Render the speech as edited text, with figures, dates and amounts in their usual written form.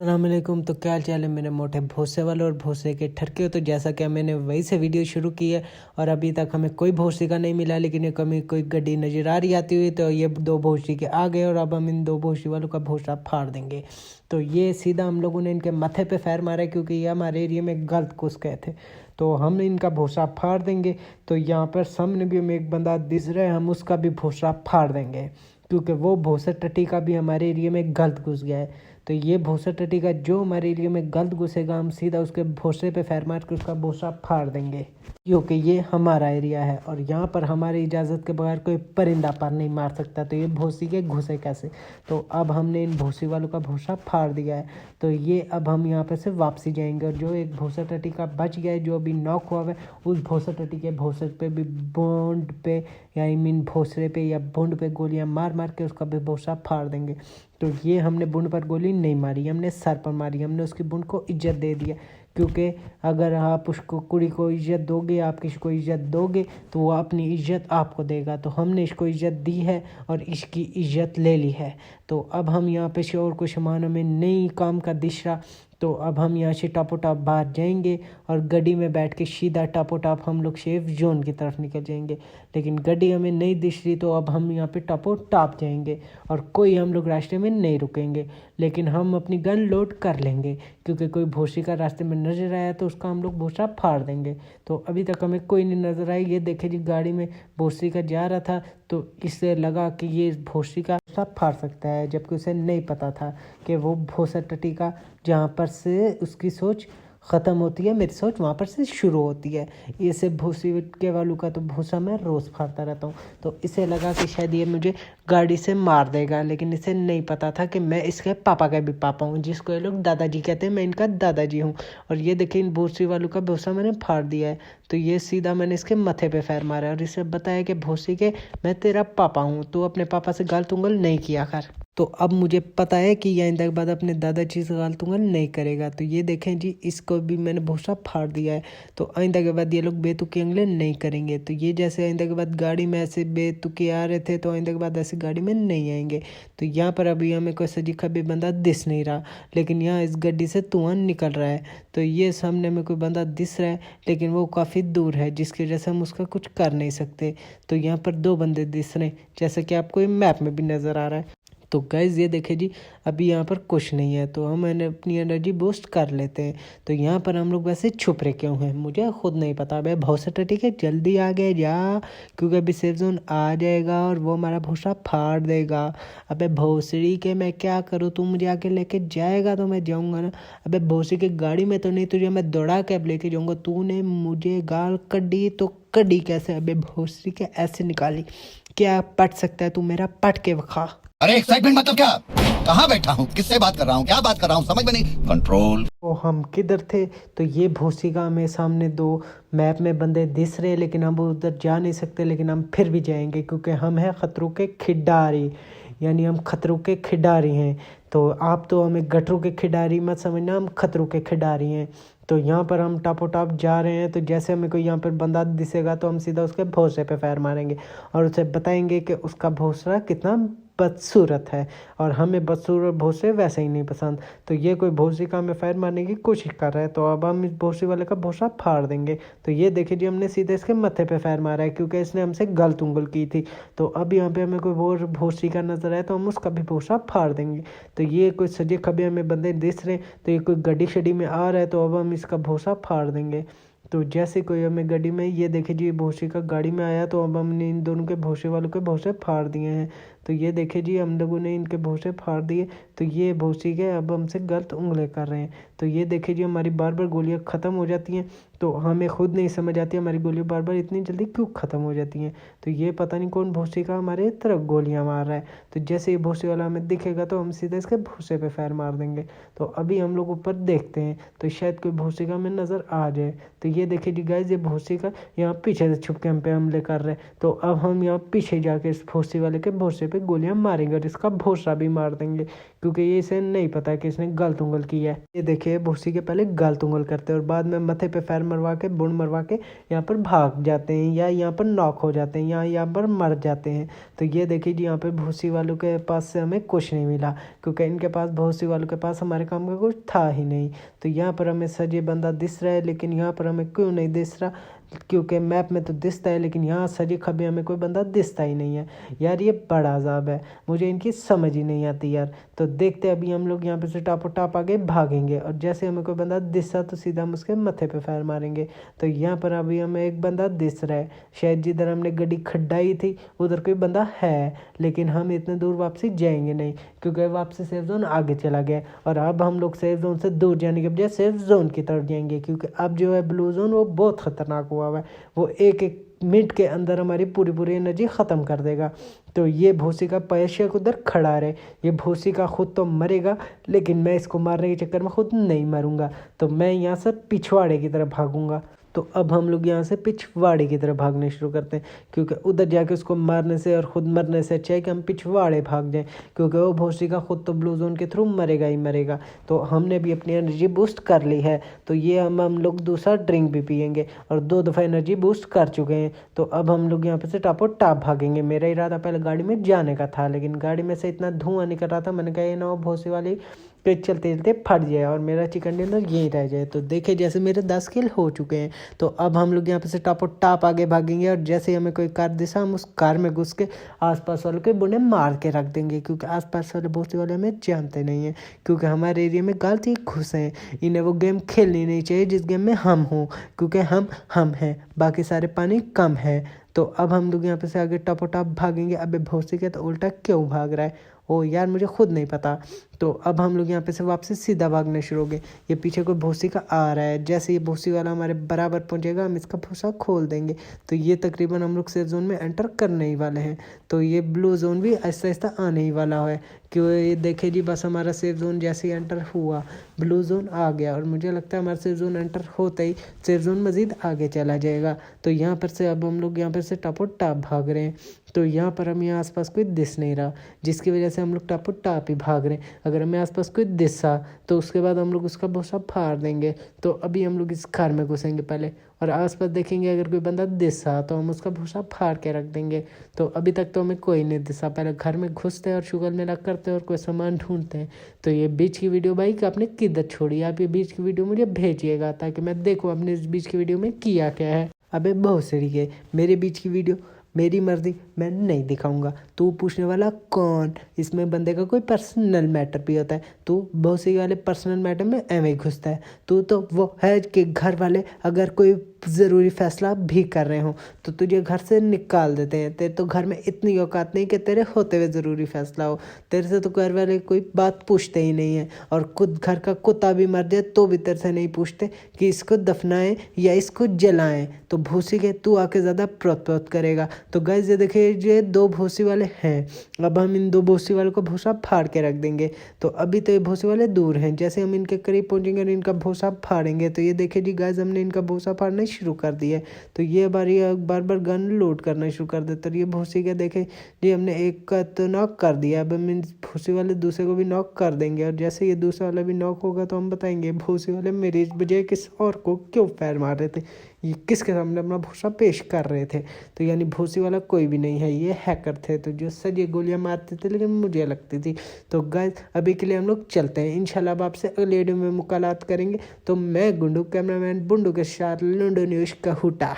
अस्सलामुअलैकुम। तो क्या चाल है मेरे मोटे भोसे वाले और भोसे के ठरके हो। तो जैसा कि मैंने वही से वीडियो शुरू की है और अभी तक हमें कोई भोसी का नहीं मिला, लेकिन ये कभी कोई गड्डी नज़र आ रही आती हुई, तो ये दो भोसी के आ गए और अब हम इन दो भोसी वालों का भोसा फाड़ देंगे। तो ये सीधा हम लोगों ने इनके माथे पे फैर मारा है, क्योंकि ये हमारे एरिया में गलत घुस गए थे। तो हम इनका भोसा फाड़ देंगे। तो यहाँ पर सामने भी हमें एक बंदा दिख रहा है, हम उसका भी भोसा फाड़ देंगे, क्योंकि वो भोसा टट्टी का भी हमारे एरिया में गलत घुस गया है। तो ये भोसा टट्टी का जो हमारे एरिया में गलत घुसेगा, हम सीधा उसके भोसे पे फैर मार के उसका भोसा फाड़ देंगे, क्योंकि ये हमारा एरिया है और यहाँ पर हमारी इजाज़त के बगैर कोई परिंदा पर नहीं मार सकता। तो ये भोसी के घुसे कैसे। तो अब हमने इन भोसी वालों का भोसा फाड़ दिया है। तो ये अब हम यहाँ पर से वापसी जाएंगे और जो एक भोसा टट्टी का बच गया है, जो अभी नॉक हुआ है, उस भोसा टट्टी के भोसे पे भी बूंद पे या आई मीन भोसरे पे या बूंद पे गोलियां मार मार के उसका भी भोसा फाड़ देंगे। तो ये हमने बूंद पर गोली नहीं मारी, हमने सर पर मारी, हमने उसकी बूंद को इज्जत दे दिया। क्योंकि अगर आप उसको कुड़ी को इज्जत दोगे, आप किसी को इज्जत दोगे, तो वो अपनी इज्जत आपको देगा। तो हमने इसको इज्जत दी है और इसकी इज्जत ले ली है। तो अब हम यहाँ पे और कुछ मानों में नई काम का दिशा। तो अब हम यहाँ से टापो टाप बाहर जाएंगे और गड्डी में बैठ के सीधा टापो टाप हम लोग सेफ जोन की तरफ निकल जाएंगे। लेकिन गड्डी हमें नहीं दिख रही, तो अब हम यहाँ पे टापो टाप जाएंगे और कोई हम लोग रास्ते में नहीं रुकेंगे। लेकिन हम अपनी गन लोड कर लेंगे, क्योंकि कोई भोसी का रास्ते में नजर आया तो उसका हम लोग भोसा फाड़ देंगे। तो अभी तक हमें कोई नहीं नजर आई। ये देखे जी, गाड़ी में भोसी का जा रहा था, तो इससे लगा कि ये भोसी का सब फाड़ सकता है, जबकि उसे नहीं पता था कि वो भोसा टट्टी का जहाँ पर से उसकी सोच ख़त्म होती है, मेरी सोच वहाँ पर से शुरू होती है। इसे भूसी के वालों का तो भूसा मैं रोज़ फाड़ता रहता हूँ। तो इसे लगा कि शायद ये मुझे गाड़ी से मार देगा, लेकिन इसे नहीं पता था कि मैं इसके पापा का भी पापा हूँ, जिसको ये लोग दादाजी कहते हैं। मैं इनका दादाजी हूँ। और ये देखिए, इन भूसी वालों का भूसा मैंने फाड़ दिया है। तो ये सीधा मैंने इसके माथे पे फैर मारा और इसे बताया कि भूसी के मैं तेरा पापा हूँ, तो अपने पापा से गलत उंगल नहीं किया कर। तो अब मुझे पता है कि ये आइंदा के बाद अपने दादाजी से गलत उंगल नहीं करेगा। तो ये देखें जी, इसको भी मैंने भूसा फाड़ दिया है। तो आइंदा के बाद ये लोग बेतुकी उंगलें नहीं करेंगे। तो ये जैसे आइंदा के बाद गाड़ी में ऐसे बेतुकी आ रहे थे, तो आइंदा के बाद ऐसे गाड़ी में नहीं आएंगे। तो यहाँ पर अभी हमें कोई सजी खबी बंदा दिस नहीं रहा, लेकिन यहाँ इस गड्डी से धुआं निकल रहा है। तो ये सामने में कोई बंदा दिस रहा है, लेकिन वो काफ़ी दूर है, जिसकी वजह से हम उसका कुछ कर नहीं सकते। तो यहाँ पर दो बंदे दिस रहे हैं, जैसा कि आपको मैप में भी नज़र आ रहा है। तो गाइज़ ये देखे जी, अभी यहाँ पर कुछ नहीं है, तो हम अपनी एनर्जी बूस्ट कर लेते हैं। तो यहाँ पर हम लोग वैसे छुप रहे क्यों हैं, मुझे खुद नहीं पता। अबे भौसा टट्टी के जल्दी आ गए जा, क्योंकि अभी सेफ जोन आ जाएगा और वो हमारा भूसा फाड़ देगा। अबे भोसड़ी के मैं क्या करूँ, तू मुझे आके लेके जाएगा तो मैं जाऊँगा ना। अबे भोसड़ी के गाड़ी में तो नहीं, तुझे मैं दौड़ा के अब लेके जाऊँगा। तूने मुझे गाल कड्डी तो कड्डी कैसे। अबे भोसड़ी के ऐसे निकाली, क्या पट सकता है तू मेरा, पट के वखा। अरे एक्साइटमेंट मतलब क्या, कहाँ बैठा हूँ, किससे बात कर रहा हूँ, क्या बात कर रहा हूँ, समझ में नहीं। कंट्रोल। तो हम किधर थे। तो ये भूसी का हमें सामने दो मैप में बंदे दिस रहे, लेकिन हम उधर जा नहीं सकते। लेकिन हम फिर भी जाएंगे, क्योंकि हम हैं खतरों के खिडारी, यानी हम खतरों के खिडारी हैं। तो आप तो हमें गटरों के खिडारी मत समझना, हम खतरों के खिडारी हैं। तो यहाँ पर हम टापो टाप जा रहे हैं। तो जैसे हमें कोई यहाँ पर बंदा दिसेगा, तो हम सीधा उसके भौसे पे फैर मारेंगे और उसे बताएंगे कि उसका भौसला कितना बदसूरत है, और हमें बदसूरत भोसे वैसे ही नहीं पसंद। तो ये कोई भोसी का हमें फैर मारने की कोशिश कर रहा है, तो अब हम इस भोसी वाले का भोसा फाड़ देंगे। तो ये देखिए जी, हमने सीधे इसके माथे पे फैर मारा है, क्योंकि इसने हमसे गलत उंगल की थी। तो अब यहाँ पे हमें कोई और भोसी का नजर आए, तो हम उसका भी भोसा फाड़ देंगे। तो ये कोई सजे खबे हमें बंदे दिस रहे, तो ये कोई गड्डी शड्डी में आ रहा है, तो अब हम इसका भोसा फाड़ देंगे। तो जैसे कोई हमें गाड़ी में, ये देखे जी, भोसे का गाड़ी में आया, तो अब हमने इन दोनों के भोसे वालों के भोसे फाड़ दिए हैं। तो ये देखे जी, हम लोगों ने इनके भोसे फाड़ दिए। तो ये भोसी के अब हमसे गलत उंगलें कर रहे हैं। तो ये देखे जी, हमारी बार बार गोलियां ख़त्म हो जाती हैं। तो हमें खुद नहीं समझ आती हमारी गोलियां बार बार इतनी जल्दी क्यों ख़त्म हो जाती हैं। तो ये पता नहीं कौन भोसी का हमारे तरफ गोलियां मार रहा है। तो जैसे ये भोसे वाला हमें दिखेगा, तो हम सीधे इसके भोसे पे फैर मार देंगे। तो अभी हम लोग ऊपर देखते हैं, तो शायद कोई भोसी का हमें नज़र आ जाए। तो ये देखिए जी गाइस, ये भोसी का यहाँ पीछे से छुप के हम पे हमले कर रहे हैं। तो अब हम यहाँ पीछे जाके इस भोसी वाले के भोसे पे पे गोलियां मारेंगे और इसका भोसड़ा भी मार देंगे, क्योंकि ये इसे नहीं पता कि इसने गलत उंगल की है। ये देखिए भूसी के पहले गलत उंगल करते हैं और बाद में मथे पे फैर मरवा के बुण मरवा के यहाँ पर भाग जाते हैं या यहाँ पर नॉक हो जाते हैं या यहाँ पर मर जाते हैं। तो ये देखिए जी यहाँ पे भूसी वालों के पास से हमें कुछ नहीं मिला, क्योंकि इनके पास भूसी वालों के पास हमारे काम का कुछ था ही नहीं। तो यहाँ पर हमें सजे बंदा दिस रहा है, लेकिन यहाँ पर हमें क्यों नहीं दिस रहा, क्योंकि मैप में तो दिसता है लेकिन यहाँ सजी खबे हमें कोई बंदा दिसता ही नहीं है। यार ये बड़ा अजाब है, मुझे इनकी समझ ही नहीं आती यार। तो देखते अभी हम लोग यहाँ पे से टापो टाप आगे भागेंगे और जैसे हमें कोई बंदा दिसा तो सीधा हम उसके मथे पे फायर मारेंगे। तो यहाँ पर अभी हमें एक बंदा दिस रहा है, शायद जिधर हमने गड्डी खड्डाई थी उधर कोई बंदा है, लेकिन हम इतने दूर वापसी जाएंगे नहीं, क्योंकि वापसी सेफ जोन आगे चला गया और अब हम लोग सेफ जोन से दूर जाने के बजाय सेफ जोन की तरफ जाएंगे, क्योंकि अब जो है ब्लू जोन वो बहुत खतरनाक हुआ है। वो एक एक मिनट के अंदर हमारी पूरी एनर्जी ख़त्म कर देगा। तो ये भूसी का पैशक उधर खड़ा रहे, ये भूसी का खुद तो मरेगा, लेकिन मैं इसको मारने के चक्कर में खुद नहीं मरूंगा। तो मैं यहाँ से पिछवाड़े की तरफ भागूंगा। तो अब हम लोग यहाँ से पिछवाड़े की तरफ भागने शुरू करते हैं, क्योंकि उधर जाके उसको मारने से और ख़ुद मरने से अच्छा है कि हम पिछवाड़े भाग जाएं, क्योंकि वो भूसी का खुद तो ब्लू जोन के थ्रू मरेगा ही मरेगा। तो हमने भी अपनी एनर्जी बूस्ट कर ली है, तो ये हम लोग दूसरा ड्रिंक भी पियेंगे और 2 दफ़ा एनर्जी बूस्ट कर चुके हैं। तो अब हम लोग यहाँ पे से टापो टाप भागेंगे। मेरा इरादा पहले गाड़ी में जाने का था, लेकिन गाड़ी में से इतना धुआं निकल रहा था, मैंने कहा ये ना वो भूसी वाली पे चलते चलते फट जाए और मेरा चिकन डिनर यहीं रह जाए। तो देखे जैसे मेरे 10 किल हो चुके हैं। तो अब हम लोग यहाँ पे से टापो टाप आगे भागेंगे और जैसे हमें कोई कार दिशा हम उस कार में घुस के आसपास वालों के बुने मार के रख देंगे, क्योंकि आसपास वाले बहुत से वाले हमें जानते नहीं हैं, क्योंकि हमारे एरिया में गलत ही घुस हैं। इन्हें वो गेम खेलनी नहीं चाहिए जिस गेम में हम हों, क्योंकि हम हैं, बाकी सारे पानी कम है। तो अब हम लोग यहाँ पे से आगे टपो टप भागेंगे। अबे भौसी के तो उल्टा क्यों भाग रहा है, ओ यार मुझे खुद नहीं पता। तो अब हम लोग यहाँ पे से वापसी सीधा भागने शुरू हो गए। ये पीछे कोई भूसी का आ रहा है, जैसे ये भूसी वाला हमारे बराबर पहुँचेगा हम इसका भूसा खोल देंगे। तो ये तकरीबन हम लोग सेफ जोन में एंटर करने ही वाले हैं। तो ये ब्लू जोन भी आहिस्ता आहिस्ता आने ही वाला है, क्यों ये देखे जी बस हमारा सेफ जोन जैसे ही एंटर हुआ ब्लू जोन आ गया और मुझे लगता है हमारा सेफ जोन एंटर होते ही सेफ जोन मज़ीद आगे चला जाएगा। तो यहाँ पर से अब हम लोग यहाँ पर से टापो टाप भाग रहे हैं। तो यहाँ पर हमें आसपास कोई दिस नहीं रहा, जिसकी वजह से हम लोग टापो टाप ही भाग रहे हैं। अगर हमें आसपास कोई दिसा तो उसके बाद हम लोग उसका भूसा फाड़ देंगे। तो अभी हम लोग इस घर में घुसेंगे पहले और आसपास देखेंगे, अगर कोई बंदा दिसा तो हम उसका भूसा फाड़ के रख देंगे। तो अभी तक तो हमें कोई नहीं दिसा, पहले घर में घुसते हैं और शुगर में लग करते हैं और कोई सामान ढूंढते हैं। तो ये बीच की वीडियो भाई कि आपने किधर छोड़ी, आप ये बीच की वीडियो मुझे भेजिएगा ताकि मैं देखूँ आपने इस बीच की वीडियो में किया क्या है। अबे बहुत सही है, मेरे बीच की वीडियो मेरी मर्जी, मैं नहीं दिखाऊंगा। तू पूछने वाला कौन, इसमें बंदे का कोई पर्सनल मैटर भी होता है। तू बहुत सी वाले पर्सनल मैटर में एवं घुसता है। तू तो वो है कि घर वाले अगर कोई ज़रूरी फैसला भी कर रहे हो तो तुझे घर से निकाल देते हैं। तेरे तो घर में इतनी औकात नहीं कि तेरे होते हुए ज़रूरी फैसला हो। तेरे से तो घर वाले कोई बात पूछते ही नहीं है, और खुद घर का कुत्ता भी मर जाए तो भी तेरे से नहीं पूछते कि इसको दफनाएं या इसको जलाएं। तो भूसी के तू आके ज़्यादा प्रोत करेगा। तो गाइस ये देखिए ये 2 भूसी वाले हैं। अब हम इन 2 भूसी वालों को भूसा फाड़ के रख देंगे। तो अभी तो ये भूसी वाले दूर हैं, जैसे हम इनके करीब पहुंचेंगे और इनका भूसा फाड़ेंगे। तो ये देखिए जी गाइस हमने इनका भूसा फाड़ना शुरू कर दिया है। तो ये बार बार गन लोड करना शुरू कर देते। तो ये भूसी के देखे जी हमने एक का तो नॉक कर दिया, अब हम इन भूसी वाले दूसरे को भी नॉक कर देंगे और जैसे ये दूसरा वाला भी नॉक होगा तो हम बताएंगे भूसी वाले मेरी बजाय किस और को क्यों फायर मार रहे थे, ये किसके सामने अपना भूसा पेश कर रहे थे। तो यानी भूसी वाला कोई भी नहीं है, ये हैकर थे तो जो सर ये गोलियां मारते थे लेकिन मुझे लगती थी। तो गाइस अभी के लिए हम लोग चलते हैं, इंशाल्लाह अब आपसे अगले वीडियो में मुलाकात करेंगे। तो मैं गुंडू कैमरामैन बुंडू के साथ लुंडू न्यूज़ का हुटा।